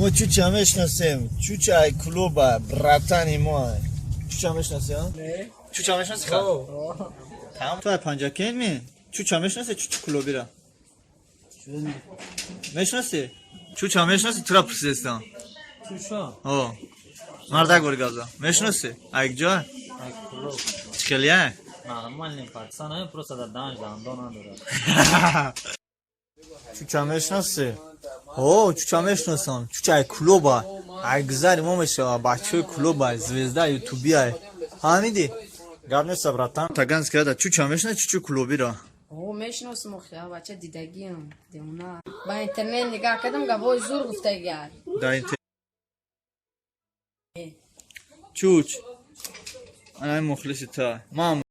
ما چوچه میشناسیم چوچه ای کلوبه براتنی ما چوچه میشناسی ها؟ نه چوچه میشناسی که؟ تمام تو ای پنجا کن می؟ چوچه میشناسی چوچه کلوبی را؟ میشناسی؟ چوچه میشناسی تو را پرسیستان؟ چوچا آه مرده گوری گازا میشناسی؟ ایک جا؟ ای کلوب چکلیه؟ نرمال پاکستان های پروسه در دانش دندان نداره چوچه میشناسی؟ اوه چوچه میشناسم چوچه ای کلوبه ای گذاری ما میشه بچه کلوبه زوزده یوتیوبی ای همیدی؟ گرد نیست براتن تا گنز کرده چوچه میشناسی چوچه کلوبی را؟ او میشناسم خیلی بچه دیدگیم دیونا با اینترنت نگاه کردم گواه زور گفته گرد در این چوچ انا مخلصی تا ما